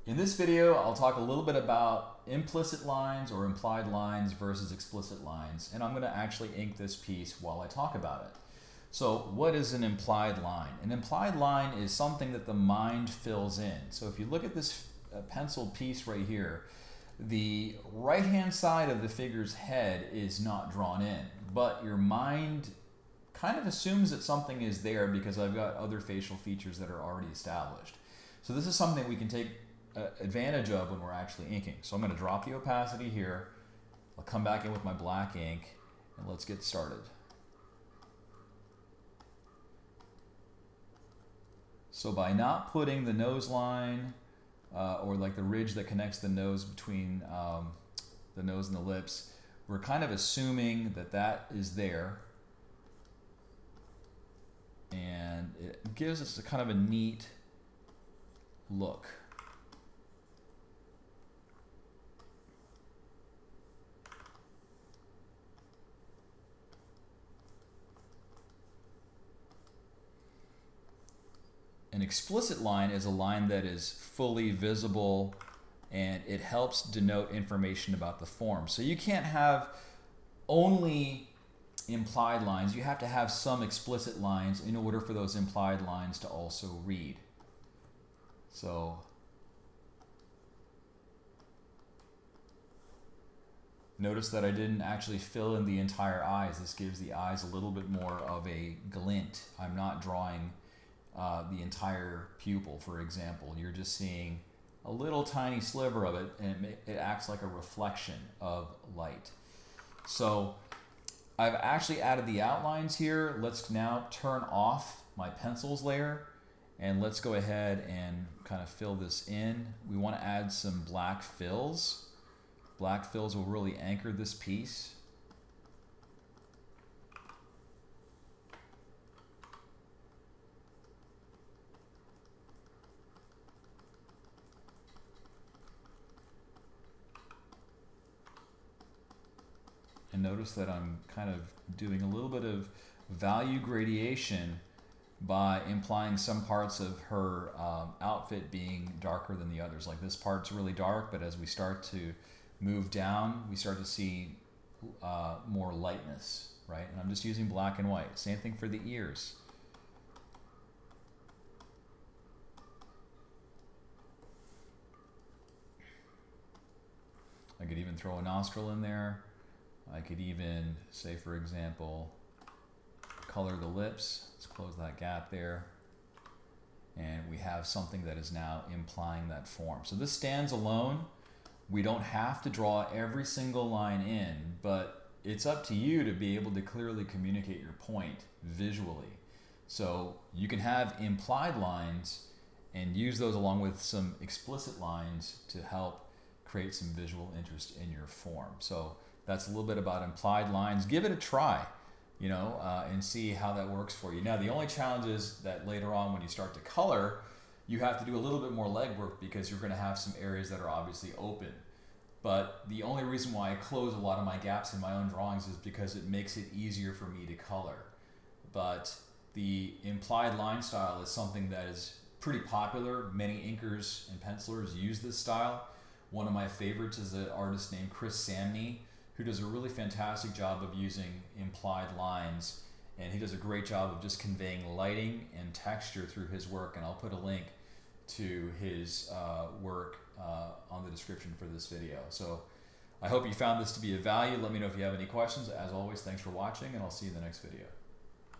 In this video, I'll talk a little bit about implicit lines or implied lines versus explicit lines, and I'm going to actually ink this piece while I talk about it. So what is an implied line? An implied line is something that the mind fills in. So if you look at this penciled piece right here, the right-hand side of the figure's head is not drawn in, but your mind kind of assumes that something is there because I've got other facial features that are already established. So this is something we can take advantage of when we're actually inking. So I'm going to drop the opacity here. I'll come back in with my black ink and let's get started. So by not putting the nose line or like the ridge that connects the nose between the nose and the lips, we're kind of assuming that that is there. And it gives us a kind of a neat look. An explicit line is a line that is fully visible and it helps denote information about the form. So you can't have only implied lines, you have to have some explicit lines in order for those implied lines to also read. So notice that I didn't actually fill in the entire eyes. This gives the eyes a little bit more of a glint. I'm not drawing the entire pupil, for example. You're just seeing a little tiny sliver of it, and it acts like a reflection of light. So I've actually added the outlines here. Let's now turn off my pencils layer and let's go ahead and kind of fill this in. We want to add some black fills. Black fills will really anchor this piece. And notice that I'm kind of doing a little bit of value gradation by implying some parts of her outfit being darker than the others. Like this part's really dark, but as we start to move down, we start to see more lightness, right? And I'm just using black and white. Same thing for the ears. I could even throw a nostril in there. I could even say, for example, color the lips. Let's close that gap there. And we have something that is now implying that form. So this stands alone. We don't have to draw every single line in, but it's up to you to be able to clearly communicate your point visually. So you can have implied lines and use those along with some explicit lines to help create some visual interest in your form. So that's a little bit about implied lines. Give it a try, you know, and see how that works for you. Now, the only challenge is that later on when you start to color, you have to do a little bit more legwork because you're going to have some areas that are obviously open. But the only reason why I close a lot of my gaps in my own drawings is because it makes it easier for me to color. But the implied line style is something that is pretty popular. Many inkers and pencilers use this style. One of my favorites is an artist named Chris Samney, who does a really fantastic job of using implied lines, and he does a great job of just conveying lighting and texture through his work, and I'll put a link to his work on the description for this video. So I hope you found this to be of value. Let me know if you have any questions. As always, thanks for watching, and I'll see you in the next video.